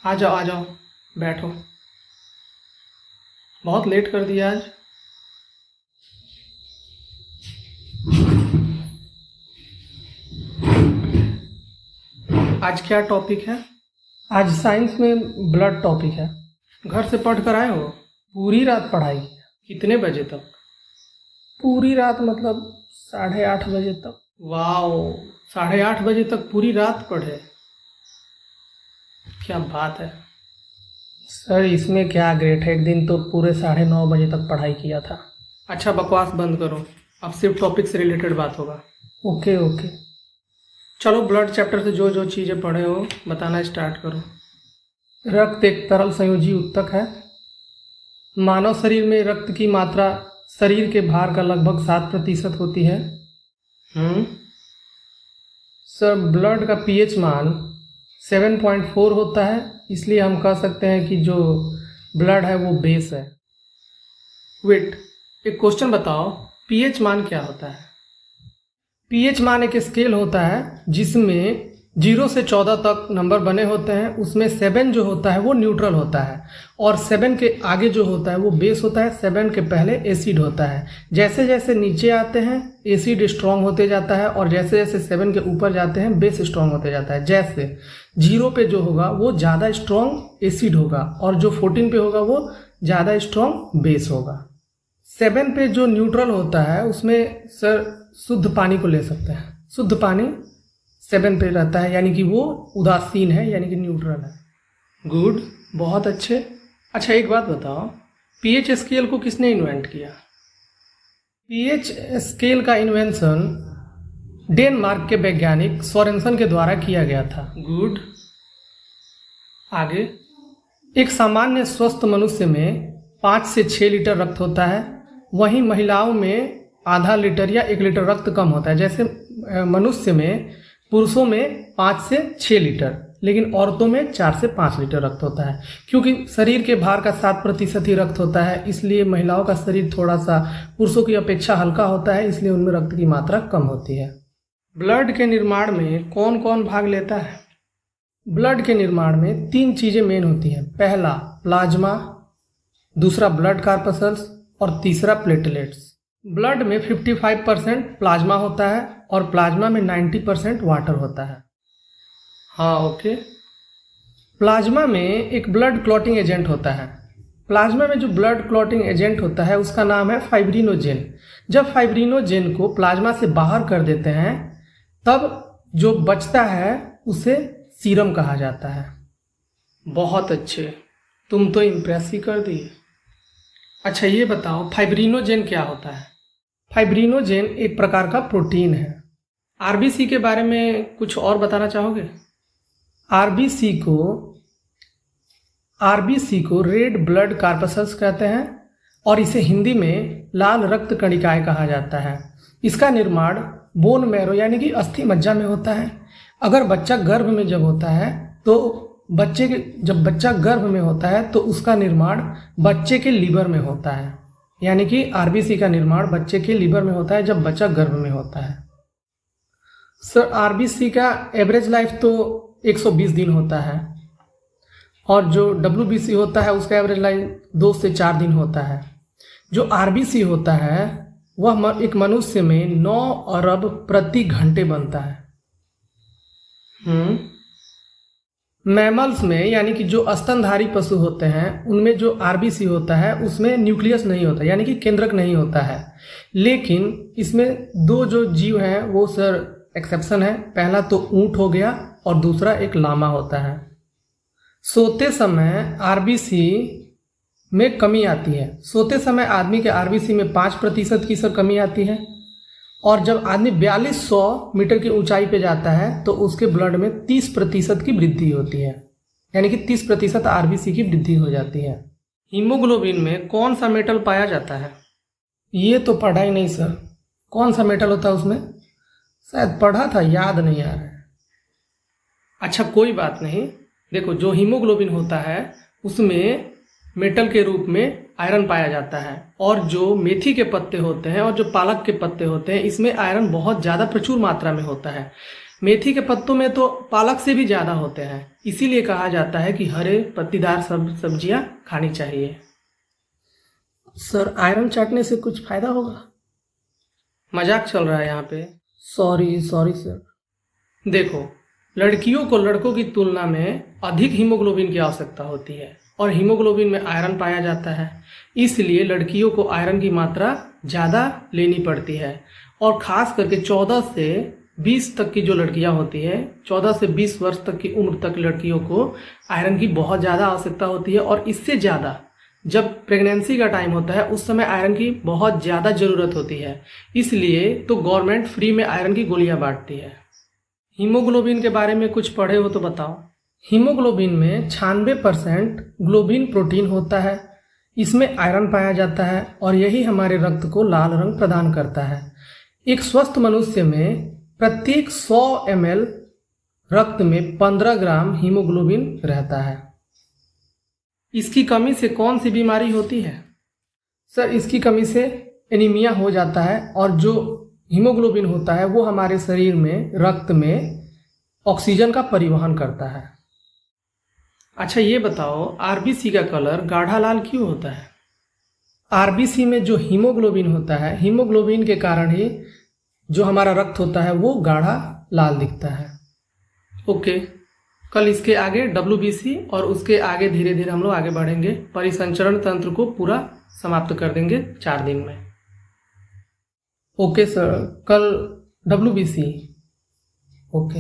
आ जाओ, बैठो। बहुत लेट कर दिया आज। आज क्या टॉपिक है? आज साइंस में ब्लड टॉपिक है। घर से पढ़ कर आए हो? पूरी रात पढ़ाई? कितने बजे तक? पूरी रात मतलब 8:30 बजे तक। वाओ, 8:30 बजे तक पूरी रात पढ़े? क्या बात है सर, इसमें क्या ग्रेट है। एक दिन तो पूरे 9:30 बजे तक पढ़ाई किया था। अच्छा बकवास बंद करो, अब सिर्फ टॉपिक से रिलेटेड बात होगा। ओके ओके, चलो ब्लड चैप्टर से जो जो चीज़ें पढ़े हो बताना स्टार्ट करो। रक्त एक तरल संयोजी ऊतक है। मानव शरीर में रक्त की मात्रा शरीर के भार का लगभग 7% होती है। सर, ब्लड का पीएच मान 7.4 होता है, इसलिए हम कह सकते हैं कि जो ब्लड है वो बेस है। वेट, एक क्वेश्चन बताओ, पीएच मान क्या होता है? पीएच मान एक स्केल होता है जिसमें 0 से 14 तक नंबर बने होते हैं। उसमें 7 जो होता है वो न्यूट्रल होता है और 7 के आगे जो होता है वो बेस होता है। 7 के पहले एसिड होता है। जैसे जैसे नीचे आते हैं एसिड स्ट्रॉन्ग होते जाता है और जैसे जैसे 7 के ऊपर जाते हैं बेस स्ट्रॉन्ग होते जाता है। जैसे 0 पे जो होगा वो ज़्यादा स्ट्रॉन्ग एसिड होगा और जो 14 पे होगा वो ज़्यादा स्ट्रॉन्ग बेस होगा। 7 पे जो न्यूट्रल होता है उसमें सर शुद्ध पानी को ले सकते हैं। शुद्ध पानी 7 पे रहता है, यानी कि वो उदासीन है, यानी कि न्यूट्रल है। गुड, बहुत अच्छे। अच्छा एक बात बताओ, पीएच स्केल को किसने इन्वेंट किया? पीएच स्केल का इन्वेंशन डेनमार्क के वैज्ञानिक सोरेनसन के द्वारा किया गया था। गुड, आगे। एक सामान्य स्वस्थ मनुष्य में 5 से 6 लीटर रक्त होता है, वहीं महिलाओं में आधा लीटर या 1 लीटर रक्त कम होता है। जैसे मनुष्य में, पुरुषों में 5 से 6 लीटर, लेकिन औरतों में 4 से 5 लीटर रक्त होता है। क्योंकि शरीर के भार का 7% ही रक्त होता है, इसलिए महिलाओं का शरीर थोड़ा सा पुरुषों की अपेक्षा हल्का होता है, इसलिए उनमें रक्त की मात्रा कम होती है। ब्लड के निर्माण में कौन कौन भाग लेता है? ब्लड के निर्माण में 3 चीज़ें मेन होती हैं। पहला प्लाज्मा, दूसरा ब्लड कार्पसल्स और तीसरा प्लेटलेट्स। ब्लड में 55% प्लाज्मा होता है और प्लाज्मा में 90% वाटर होता है। हाँ ओके। प्लाज्मा में एक ब्लड क्लॉटिंग एजेंट होता है। प्लाज्मा में जो ब्लड क्लॉटिंग एजेंट होता है उसका नाम है फाइब्रिनोजेन। जब फाइब्रिनोजेन को प्लाज्मा से बाहर कर देते हैं तब जो बचता है उसे सीरम कहा जाता है। बहुत अच्छे, तुम तो इम्प्रेस ही कर दिए। अच्छा ये बताओ, फाइब्रिनोजेन क्या होता है? फाइब्रिनोजेन एक प्रकार का प्रोटीन है। आरबीसी के बारे में कुछ और बताना चाहोगे? आरबीसी को रेड ब्लड कार्पसल्स कहते हैं और इसे हिंदी में लाल रक्त कणिकाएं कहा जाता है। इसका निर्माण बोन मैरो यानी कि अस्थि मज्जा में होता है। अगर बच्चा गर्भ में जब होता है तो जब बच्चा गर्भ में होता है तो उसका निर्माण बच्चे के लीवर में होता है, यानी कि आरबीसी का निर्माण बच्चे के लीवर में होता है जब बच्चा गर्भ में होता है। सर, आरबीसी का एवरेज लाइफ तो 120 दिन होता है और जो डब्ल्यूबीसी होता है उसका एवरेज लाइफ 2 से 4 दिन होता है। जो आरबीसी होता है वह एक मनुष्य में 9 अरब प्रति घंटे बनता है। मैमल्स में, यानी कि जो स्तनधारी पशु होते हैं उनमें जो आरबीसी होता है उसमें न्यूक्लियस नहीं होता, यानी कि केंद्रक नहीं होता है। लेकिन इसमें 2 जो जीव हैं वो सर एक्सेप्शन है। पहला तो ऊंट हो गया और दूसरा एक लामा होता है। सोते समय आरबीसी में कमी आती है। सोते समय आदमी के आरबीसी में 5% की सर कमी आती है और जब आदमी 4200 मीटर की ऊंचाई पे जाता है तो उसके ब्लड में 30% की वृद्धि होती है, यानी कि 30% आरबीसी की वृद्धि हो जाती है। हीमोग्लोबिन में कौन सा मेटल पाया जाता है? ये तो पढ़ा ही नहीं सर। कौन सा मेटल होता है उसमें? शायद पढ़ा था, याद नहीं आ रहा है। अच्छा कोई बात नहीं, देखो जो हीमोग्लोबिन होता है उसमें मेटल के रूप में आयरन पाया जाता है और जो मेथी के पत्ते होते हैं और जो पालक के पत्ते होते हैं इसमें आयरन बहुत ज़्यादा प्रचुर मात्रा में होता है। मेथी के पत्तों में तो पालक से भी ज़्यादा होते हैं, इसीलिए कहा जाता है कि हरे पत्तीदार सब्जियां खानी चाहिए। सर आयरन चाटने से कुछ फायदा होगा? मजाक चल रहा है यहाँ पे। Sorry sir. देखो, लड़कियों को लड़कों की तुलना में अधिक हीमोग्लोबिन की आवश्यकता होती है और हीमोग्लोबिन में आयरन पाया जाता है, इसलिए लड़कियों को आयरन की मात्रा ज़्यादा लेनी पड़ती है। और ख़ास करके 14 से 20 तक की जो लड़कियां होती हैं, 14 से 20 वर्ष तक की उम्र तक लड़कियों को आयरन की बहुत ज़्यादा आवश्यकता होती है। और इससे ज़्यादा जब प्रेगनेंसी का टाइम होता है उस समय आयरन की बहुत ज़्यादा ज़रूरत होती है, इसलिए तो गवर्नमेंट फ्री में आयरन की गोलियां बांटती है। हीमोग्लोबिन के बारे में कुछ पढ़े हो तो बताओ। हीमोग्लोबिन में 96% ग्लोबिन प्रोटीन होता है, इसमें आयरन पाया जाता है और यही हमारे रक्त को लाल रंग प्रदान करता है। एक स्वस्थ मनुष्य में प्रत्येक 100 ml रक्त में 15 ग्राम हीमोग्लोबिन रहता है। इसकी कमी से कौन सी बीमारी होती है? सर इसकी कमी से एनीमिया हो जाता है और जो हीमोग्लोबिन होता है वो हमारे शरीर में रक्त में ऑक्सीजन का परिवहन करता है। अच्छा ये बताओ, आरबीसी का कलर गाढ़ा लाल क्यों होता है? आरबीसी में जो हीमोग्लोबिन होता है, हीमोग्लोबिन के कारण ही जो हमारा रक्त होता है वो गाढ़ा लाल दिखता है। ओके, कल इसके आगे डब्ल्यूबीसी और उसके आगे धीरे धीरे हम लोग आगे बढ़ेंगे। परिसंचरण तंत्र को पूरा समाप्त कर देंगे 4 दिन में। ओके सर, कल डब्ल्यूबीसी। ओके।